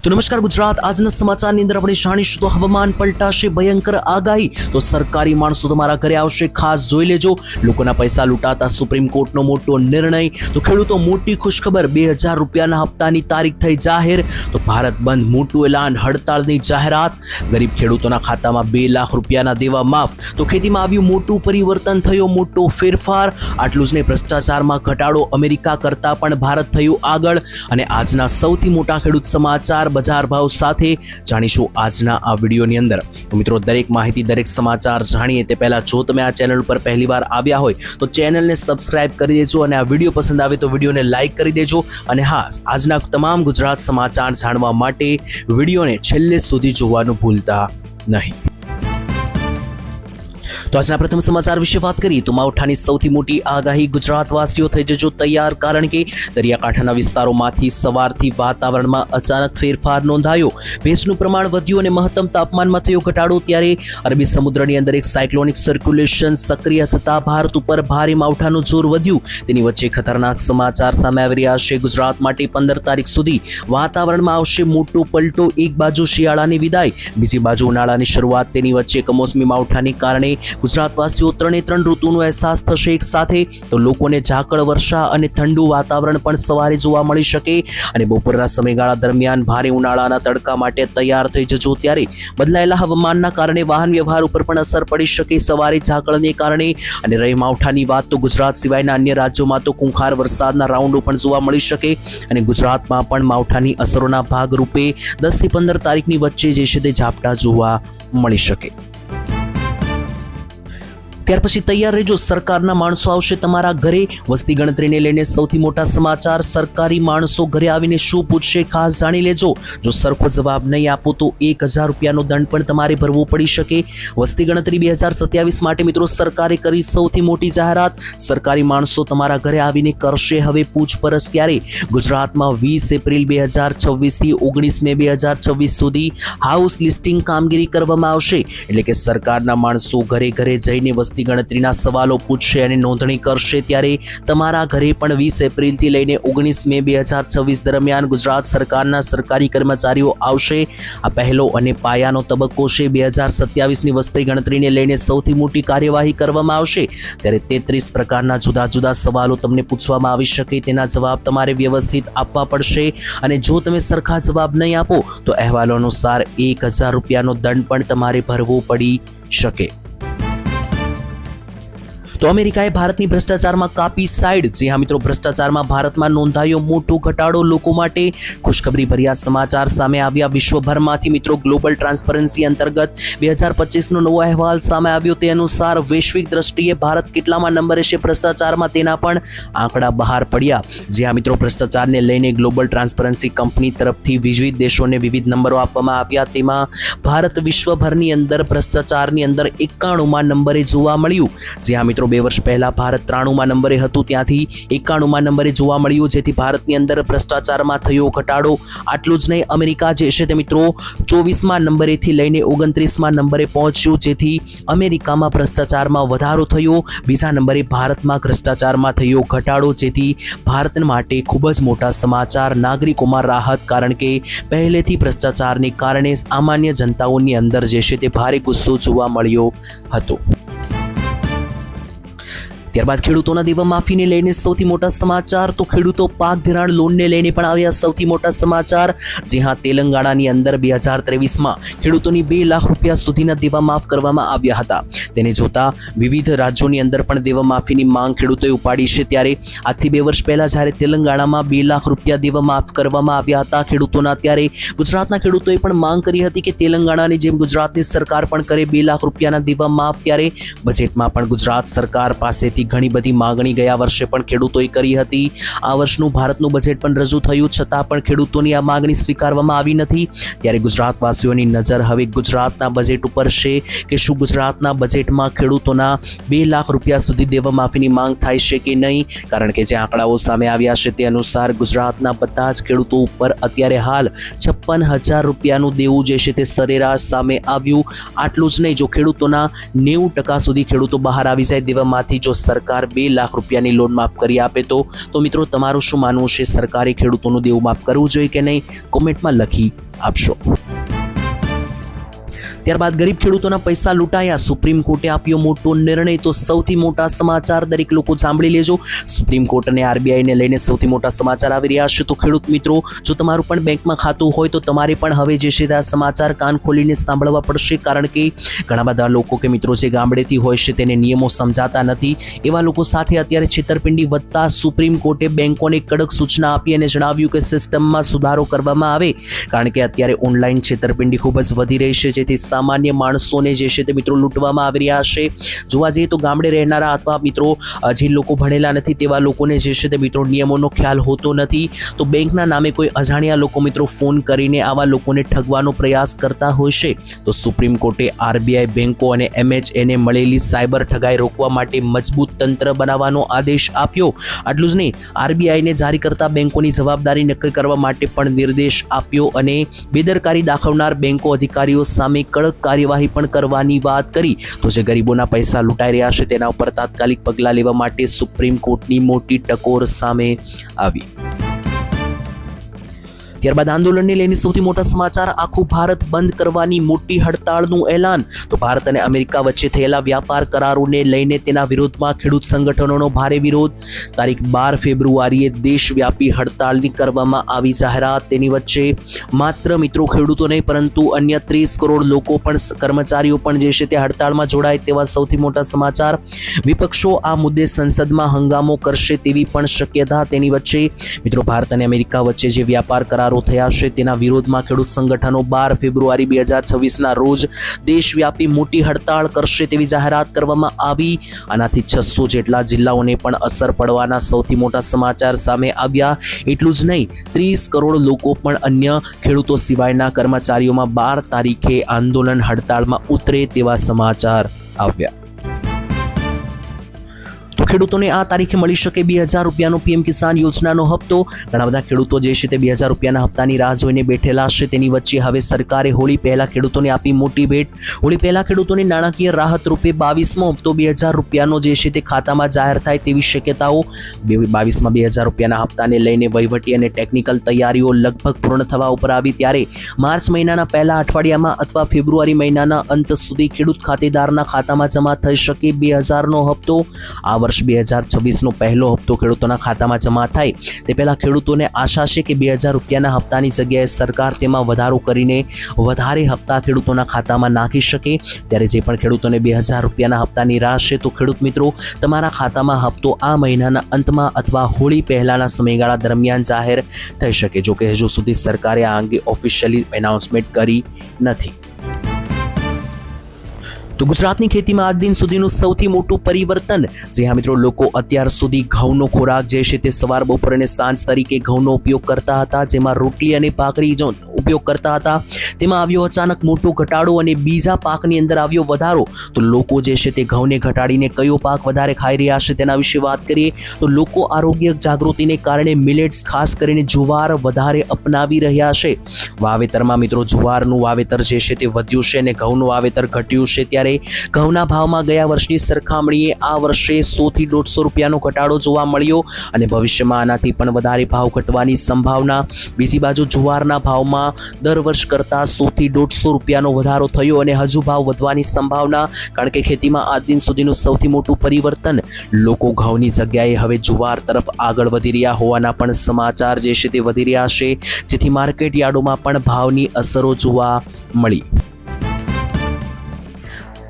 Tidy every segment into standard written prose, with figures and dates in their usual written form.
તો નમસ્કાર ગુજરાત, આજના સમાચારની અંદર આપણે જાણીશું તો હવામાન પલટાશે ભયંકર આગાહી, તો સરકારી માણસો તમારા ઘરે આવશે, ખાસ જોઈ લેજો. લોકોના પૈસા લૂંટાતા સુપ્રીમ કોર્ટનો મોટો નિર્ણય, તો ખેડૂતો મોટી ખુશખબર, 2000 રૂપિયાના હપ્તાની તારીખ થઈ જાહેર. તો ભારત બંધ મોટું એલાન, હડતાળની જાહેરાત, ગરીબ ખેડૂતોના ખાતામાં 2 લાખ રૂપિયાના દેવા માફ. તો ખેતીમાં આવ્યું મોટું પરિવર્તન, થયો મોટો ફેરફાર. આટલું જ નહીં, ભ્રષ્ટાચારમાં ઘટાડો, અમેરિકા કરતાં પણ ભારત થયું આગળ. અને આજના સૌથી મોટા ખેડૂત સમાચાર બજાર ભાવ સાથે જાણીશું આજના આ વિડીયોની અંદર. તો મિત્રો, દરેક માહિતી, દરેક સમાચાર જાણીએ તે પહેલા જો તમે આ ચેનલ પર પહેલીવાર આવ્યા હોય તો ચેનલને સબસ્ક્રાઇબ કરી દેજો, અને આ વિડીયો પસંદ આવે તો વિડીયોને લાઇક કરી દેજો. અને હા, આજના તમામ ગુજરાત સમાચાર જાણવા માટે વિડીયોને છેલ્લે સુધી જોવાનું ભૂલતા નહીં. તો આજના પ્રથમ સમાચાર વિશે વાત કરીએ તો માવઠાની સૌથી મોટી આગાહી, ગુજરાતવાસીઓ થઈ જજો તૈયાર, કારણ કે દરિયાકાંઠાના વિસ્તારોમાંથી સવારથી વાતાવરણમાં અચાનક ફેરફાર નોંધાયો. ભેજનું પ્રમાણ વધ્યું અને મહત્તમ તાપમાનમાં થયો ઘટાડો. ત્યારે અરબી સમુદ્રની અંદર એક સાયક્લોનિક સર્ક્યુલેશન સક્રિય થતા ભારત ઉપર ભારે માવઠાનું જોર વધ્યું. તેની વચ્ચે ખતરનાક સમાચાર સામે આવી રહ્યા છે. ગુજરાત માટે 15 તારીખ સુધી વાતાવરણમાં આવશે મોટો પલટો. એક બાજુ શિયાળાની વિદાય, બીજી બાજુ ઉનાળાની શરૂઆત. તેની વચ્ચે કમોસમી માવઠાને કારણે ગુજરાતવાસીઓ 3 ઋતુનો અહેસાસ થશે એક સાથે. તો લોકોને ઝાકળ, વર્ષા અને ઠંડુ વાતાવરણ પણ સવારે જોવા મળી શકે. અને બપોરના સમયગાળા દરમિયાન ભારે ઉનાળાના તડકા માટે તૈયાર થઈ જજો. ત્યારે બદલાયેલા હવામાનના કારણે વાહન વ્યવહાર ઉપર પણ અસર પડી શકે સવારે ઝાકળને કારણે. અને રહી માવઠાની વાત, તો ગુજરાત સિવાયના અન્ય રાજ્યોમાં તો ખૂંખાર વરસાદના રાઉન્ડો પણ જોવા મળી શકે. અને ગુજરાતમાં પણ માવઠાની અસરોના ભાગરૂપે 10 થી 15 તારીખની વચ્ચે જે છે તે ઝાપટા જોવા મળી શકે. ત્યાર પછી તૈયાર રહેજો, સરકારના માણસો આવશે તમારા ઘરે. વસ્તી ગણતરીને લઈને સૌથી મોટા સમાચાર, સરકારી માણસો ઘરે આવીને શું પૂછશે ખાસ જાણી લેજો. જો સરખો જવાબ નહીં આપો તો 1000 રૂપિયાનો દંડ પણ તમારે ભરવો પડી શકે. વસ્તી ગણતરી 2027 માટે મિત્રો સરકારે કરી સૌથી મોટી જાહેરાત. સરકારી માણસો તમારા ઘરે આવીને કરશે હવે પૂછપરછ. ત્યારે ગુજરાતમાં 20 એપ્રિલ 2026 થી 19 મે 2026 સુધી હાઉસ લિસ્ટિંગ કામગીરી કરવામાં આવશે. એટલે કે સરકારના માણસો ઘરે ઘરે જઈને વસ્તી ગણતરીના સવાલો પૂછશે અને નોંધણી કરશે. ત્યારે તમારા ઘરે પણ 20 એપ્રિલથી લઈને 19 મે 2026 દરમિયાન ગુજરાત સરકારના સરકારી કર્મચારીઓ આવશે. આ પહેલો અને પાયાનો તબક્કો છે. 2027ની વસ્તી ગણતરીને લઈને સૌથી મોટી કાર્યવાહી કરવામાં આવશે. ત્યારે 33 પ્રકારના જુદા જુદા સવાલો તમને પૂછવામાં આવી શકે. તેના જવાબ તમારે વ્યવસ્થિત આપવા પડશે. અને જો તમે સરખા જવાબ નહીં આપો તો અહેવાલો અનુસાર 1000 રૂપિયાનો દંડ પણ તમારે ભરવો પડી શકે. તો અમેરિકાએ ભારતની ભ્રષ્ટાચારમાં કાપી સાઈડ. જી હા મિત્રો, ભ્રષ્ટાચારમાં ભારતમાં નોંધાયો મોટો ઘટાડો. લોકો માટે ખુશખબરી ભર્યા સમાચાર સામે આવ્યા વિશ્વભરમાંથી. મિત્રો, ગ્લોબલ ટ્રાન્સપરન્સી અંતર્ગત 2025નો નવો અહેવાલ સામે આવ્યો. તે અનુસાર વૈશ્વિક દ્રષ્ટિએ ભારત કેટલામાં નંબરે છે ભ્રષ્ટાચારમાં, તેના પણ આંકડા બહાર પડ્યા. જી હા મિત્રો, ભ્રષ્ટાચારને લઈને ગ્લોબલ ટ્રાન્સપરન્સી કંપની તરફથી વિવિધ દેશોને વિવિધ નંબરો આપવામાં આવ્યા. તેમાં ભારત વિશ્વભરની અંદર ભ્રષ્ટાચારની અંદર 91માં નંબરે જોવા મળ્યું. જી હા મિત્રો, 2 વર્ષ પહેલા ભારત 93માં નંબરે હતું, ત્યાંથી 91માં નંબરે જોવા મળ્યું, જેથી ભારતની અંદર ભ્રષ્ટાચારમાં થયો ઘટાડો. આટલું જ નહીં, અમેરિકા જે છે તે મિત્રો 24માં નંબરેથી લઈને 29માં નંબરે પહોંચ્યું, જેથી અમેરિકામાં ભ્રષ્ટાચારમાં વધારો થયો. બીજા નંબરે ભારતમાં ભ્રષ્ટાચારમાં થયો ઘટાડો, જેથી ભારત માટે ખૂબ જ મોટા સમાચાર. નાગરિકોમાં રાહત, કારણ કે પહેલેથી ભ્રષ્ટાચારને કારણે સામાન્ય જનતાઓની અંદર જે છે તે ભારે ગુસ્સો જોવા મળ્યો હતો. ત્યારબાદ ખેડૂતોના દેવા માફીને લઈને સૌથી મોટા સમાચાર. તો ખેડૂતો પાક ધિરાણ લોનને લઈને પણ આવ્યા સૌથી મોટા સમાચાર. જી હા, તેલંગાણાની અંદર 2023માં ખેડૂતોની 2 લાખ રૂપિયા સુધીના દેવા માફ કરવામાં આવ્યા હતા. તેને જોતા વિવિધ રાજ્યોની અંદર પણ દેવા માફીની માંગ ખેડૂતોએ ઉપાડી છે. ત્યારે આજથી 2 વર્ષ પહેલા જ્યારે તેલંગાણામાં 2 લાખ રૂપિયા દેવા માફ કરવામાં આવ્યા હતા ખેડૂતોના, ત્યારે ગુજરાતના ખેડૂતોએ પણ માંગ કરી હતી કે તેલંગાણાની જેમ ગુજરાતની સરકાર પણ કરે 2 લાખ રૂપિયાના દેવા માફ. ત્યારે બજેટમાં પણ ગુજરાત સરકાર પાસેથી ઘણી બધી માંગણી ગયા વર્ષે પણ ખેડૂતોએ કરી હતી. આ વર્ષનું ભારતનું બજેટ પણ રજૂ થયું, છતાં પણ ખેડૂતોની આ માંગણી સ્વીકારવામાં આવી નથી. ત્યારે ગુજરાતવાસીઓની નજર હવે ગુજરાતના બજેટ ઉપર છે કે શું ગુજરાતના બજેટમાં ખેડૂતોના 2 લાખ રૂપિયા સુધી દેવા માફીની માંગ થાય છે કે નહીં. કારણ કે જે આંકડાઓ સામે આવ્યા છે તે અનુસાર ગુજરાતના બધા જ ખેડૂતો ઉપર અત્યારે હાલ 56,000 રૂપિયાનું દેવું જે છે તે સરેરાશ સામે આવ્યું. આટલું જ નહીં, જો ખેડૂતોના 90% સુધી ખેડૂતો બહાર આવી જાય દેવામાંથી, જો સરકાર 2 લાખ રૂપિયાની લોન માફ કરી આપે તો મિત્રો તમારું શું માનવું છે? સરકારે ખેડૂતોનું દેવું માફ કરવું જોઈએ કે નહીં? કોમેન્ટમાં લખી આપશો. ત્યારબાદ ગરીબ ખેડૂતોના પૈસા લૂંટાયા, સુપ્રીમ કોર્ટે આપ્યો મોટો નિર્ણય. તો સૌથી મોટા સમાચાર દરેક લોકો સાંભળી લેજો. સુપ્રીમ કોર્ટ અને આરબીઆઈને લઈને સૌથી મોટા સમાચાર આવી રહ્યા છે. તો ખેડૂત મિત્રો, જો તમારું પણ બેંકમાં ખાતું હોય તો તમારે પણ હવે જે છે તે આ સમાચાર કાન ખોલીને સાંભળવા પડશે, કારણ કે ઘણા બધા લોકો કે મિત્રો જે ગામડેથી હોય છે તેને નિયમો સમજાતા નથી. એવા લોકો સાથે અત્યારે છેતરપિંડી વધતા સુપ્રીમ કોર્ટે બેંકોને કડક સૂચના આપી અને જણાવ્યું કે સિસ્ટમમાં સુધારો કરવામાં આવે, કારણ કે અત્યારે ઓનલાઈન છેતરપિંડી ખૂબ જ વધી રહી છે, જેથી સામાન્ય માણસોને જે છે તે મિત્રો લૂંટવામાં આવી રહ્યા છે. જોવા જઈએ તો ગામડે રહેનારા અથવા મિત્રો જે લોકો ભણેલા નથી તેવા લોકોને જે છે તે મિત્રો નિયમોનો ખ્યાલ હોતો નથી. તો બેંકના નામે કોઈ અજાણ્યા લોકો મિત્રો ફોન કરીને આવા લોકોને ઠગવાનો પ્રયાસ કરતા હોય છે. તો સુપ્રીમ કોર્ટે આરબીઆઈ, બેંકો અને MHAને મળેલી સાયબર ઠગાઈ રોકવા માટે મજબૂત તંત્ર બનાવવાનો આદેશ આપ્યો. આટલું જ નહીં, આરબીઆઈને જારી કરતા બેંકોની જવાબદારી નક્કી કરવા માટે પણ નિર્દેશ આપ્યો અને બેદરકારી દાખવનાર બેંકો અધિકારીઓ સામે કડક કાર્યવાહી પણ કરવાની વાત કરી. તો જે ગરીબોના પૈસા લૂંટાઈ રહ્યા છે તેના ઉપર તાત્કાલિક પગલાં લેવા માટે સુપ્રીમ કોર્ટની મોટી ટકોર સામે આવી. ત્યારબાદ આંદોલનને લઈને સૌથી મોટા સમાચાર, આખું ભારત બંધ કરવાની મોટી હડતાળનું એલાન. તો ભારત અને અમેરિકા વચ્ચે થયેલા વ્યાપાર કરારોને લઈને તેના વિરોધમાં ખેડૂત સંગઠનોનો ભારે વિરોધ. તારીખ 12 ફેબ્રુઆરીએ દેશવ્યાપી હડતાળની કરવામાં આવી જાહેરાત. તેની વચ્ચે માત્ર મિત્રો ખેડૂતો નહીં પરંતુ અન્ય 30 કરોડ લોકો પણ, કર્મચારીઓ પણ જે છે તે હડતાળમાં જોડાય તેવા સૌથી મોટા સમાચાર. વિપક્ષો આ મુદ્દે સંસદમાં હંગામો કરશે તેવી પણ શક્યતા. તેની વચ્ચે મિત્રો ભારત અને અમેરિકા વચ્ચે જે વ્યાપાર કરાર થયા છે તેના વિરોધમાં ખેડૂત સંગઠનો 12 ફેબ્રુઆરી 2026ના રોજ દેશવ્યાપી મોટી હડતાળ કરશે તેવી જાહેરાત કરવામાં આવી. આનાથી 600 જેટલા જિલ્લાઓને પણ અસર પડવાના સૌથી મોટા સમાચાર સામે આવ્યા. એટલું જ નહીં, 30 કરોડ લોકો પણ અન્ય ખેડૂતો સિવાયના કર્મચારીઓમાં 12 તારીખે આંદોલન હડતાળમાં ઉતરે તેવા સમાચાર આવ્યા. તો ખેડૂતોને આ તારીખે મળી શકે 2000 રૂપિયાનો પીએમ કિસાન યોજનાનો હપ્તો. ઘણા બધા ખેડૂતો જે છે તે 2000 રૂપિયાના હપ્તાની રાહ જોઈને બેઠેલા છે. તેની વચ્ચે હવે સરકારે હોળી પહેલા ખેડૂતોને આપી મોટી ભેટ. હોળી પહેલા ખેડૂતોની નાણાકીય રાહત રૂપે 22મો હપ્તો 2000 રૂપિયાનો જે છે તે ખાતામાં જાહેર થાય તેવી શક્યતાઓ. 22માં 2000 રૂપિયાના હપ્તાને લઈને વહીવટી અને ટેકનિકલ તૈયારીઓ લગભગ પૂર્ણ થવા ઉપર આવી, ત્યારે માર્ચ મહિનાના પહેલા અઠવાડિયામાં અથવા ફેબ્રુઆરી મહિનાના અંત સુધી ખેડૂત ખાતેદારના ખાતામાં જમા થઈ શકે 2000નો હપ્તો. આ વર્ષ 2026નો પહેલો હપ્તો ખેડૂતોના ખાતામાં જમા થાય તે પહેલા ખેડૂતોને આશા છે કે 2000 રૂપિયાના હપ્તાની જગ્યાએ સરકાર તેમાં વધારો કરીને વધારે હપ્તા ખેડૂતોના ખાતામાં નાખી શકે. ત્યારે જે પણ ખેડૂતોને 2000 રૂપિયાના હપ્તાની રાહ છે તો ખેડૂત મિત્રો, તમારા ખાતામાં હપ્તો આ મહિનાના અંતમાં અથવા હોળી પહેલાના સમયગાળા દરમિયાન જાહેર થઈ શકે. જો કે હજુ સુધી સરકારે આ અંગે ઓફિશિયલી એનાઉન્સમેન્ટ કરી નથી. તો ગુજરાતની ખેતીમાં આજ દિન સુધીનું સૌથી મોટું પરિવર્તન. જે હા મિત્રો, લોકો અત્યાર સુધી ઘઉંનો ખોરાક જે છે તે સવાર, બપોર અને સાંજ તરીકે ઘઉંનો ઉપયોગ કરતા હતા, જેમાં રોટલી અને ભાખરી ઉપયોગ કરતા હતા. તેમાં આવ્યો અચાનક મોટો ઘટાડો અને બીજા પાકની અંદર આવ્યો વધારો. તો લોકો જે છે તે ઘઉંને ઘટાડીને કયો પાક વધારે ખાઈ રહ્યા છે તેના વિશે વાત કરીએ તો લોકો આરોગ્ય જાગૃતિને કારણે મિલેટ્સ, ખાસ કરીને જુવાર વધારે અપનાવી રહ્યા છે. વાવેતરમાં મિત્રો જુવારનું વાવેતર જે છે તે વધ્યું છે અને ઘઉંનું વાવેતર ઘટ્યું છે. ત્યારે ઘઉંના ભાવમાં ગયા વર્ષની સરખામણીએ આ વર્ષે 100 થી 150 રૂપિયાનો ઘટાડો જોવા મળ્યો અને ભવિષ્યમાં આનાથી પણ વધારે ભાવ ઘટવાની સંભાવના. બીજી બાજુ જુવારના ભાવમાં દર વર્ષ કરતાં 100 થી 150 રૂપિયાનો વધારો થયો અને હજુ ભાવ વધવાની સંભાવના, કારણ કે ખેતીમાં આજ દિન સુધીનું સૌથી મોટું પરિવર્તન. લોકો ઘઉંની જગ્યાએ હવે જુવાર તરફ આગળ વધી રહ્યા હોવાના પણ સમાચાર જે છે તે વધી રહ્યા છે, જેથી માર્કેટ યાર્ડોમાં પણ ભાવની અસરો જોવા મળી.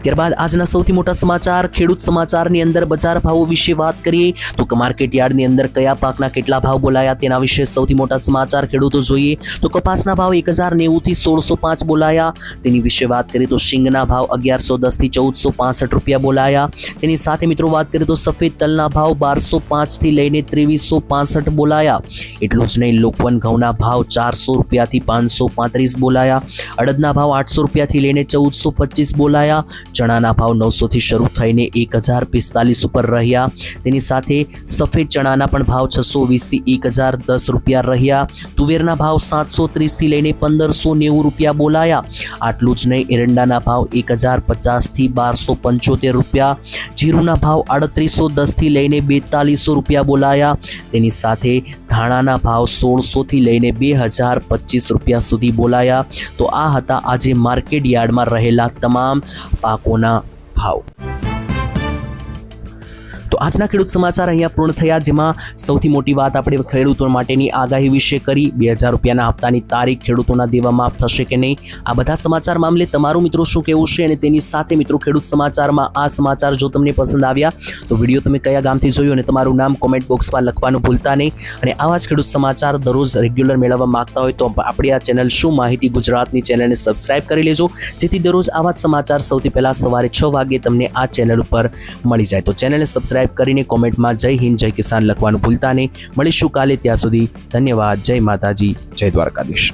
ત્યારબાદ આજના સૌથી મોટા સમાચાર, ખેડૂત સમાચારની અંદર બજાર ભાવો વિશે વાત કરીએ તો માર્કેટ યાર્ડની અંદર કયા પાકના કેટલા ભાવ બોલાયા તેના વિશે સૌથી મોટા સમાચાર ખેડૂતો જોઈએ તો કપાસના ભાવ 1090 થી 1605 બોલાયા. તેની વિશે વાત કરીએ તો શીંગના ભાવ 1110 થી 1465 રૂપિયા બોલાયા. તેની સાથે મિત્રો વાત કરીએ તો સફેદ તલના ભાવ 1205 થી લઈને 2365 બોલાયા. એટલું જ નહીં, લોકવન ઘઉંના ભાવ 400 રૂપિયાથી 535 બોલાયા. અડદના ભાવ 800 રૂપિયાથી લઈને 1425 બોલાયા. ચણાના ભાવ 900 થી શરૂ થઈને 1045 ઉપર રહ્યા. તેની સાથે સફેદ ચણાના પણ ભાવ 620 થી 1010 રૂપિયા રહ્યા. તુવેરના ભાવ 730 થી લઈને 1590 રૂપિયા બોલાયા. આટલું જ નહીં, એરંડાના ભાવ 1050 થી 1275 રૂપિયા. જીરુના ભાવ 3810 થી લઈને 4200 રૂપિયા બોલાયા. તેની સાથે ધાણાના ભાવ 1600 થી લઈને 2025 રૂપિયા સુધી બોલાયા. તો આ હતા આજે માર્કેટ યાર્ડમાં રહેલા તમામ પાકોના ભાવ. તો આજના ખેડૂત સમાચાર અહીંયા પૂર્ણ થયા, જેમાં સૌથી મોટી વાત આપણે ખેડૂતો માટેની આગાહી વિશે કરી. 2000 રૂપિયાના હપ્તાની તારીખ, ખેડૂતોના દેવા માફ થશે કે નહીં, આ બધા સમાચાર મામલે તમારું મિત્રો શું કહેવું છે. અને તેની સાથે મિત્રો ખેડૂત સમાચારમાં આ સમાચાર જો તમને પસંદ આવ્યા તો વિડીયો તમે કયા ગામથી જોયો અને તમારું નામ કોમેન્ટ બોક્સમાં લખવાનું ભૂલતા નહીં. અને આવા જ ખેડૂત સમાચાર દરરોજ રેગ્યુલર મેળવવા માંગતા હોય તો આપણી આ ચેનલ શું માહિતી ગુજરાતની ચેનલને સબસ્ક્રાઇબ કરી લેજો, જેથી દરરોજ આવા જ સમાચાર સૌથી પહેલાં સવારે 6 વાગે તમને આ ચેનલ ઉપર મળી જાય. તો ચેનલને સબસ્ક્રાઇબ કરીને કોમેન્ટમાં જય હિન્દ જય કિસાન લખવાનું ભૂલતા નહીં. મળીશું કાલે, ત્યાં સુધી ધન્યવાદ. જય માતાજી, જય દ્વારકાધીશ.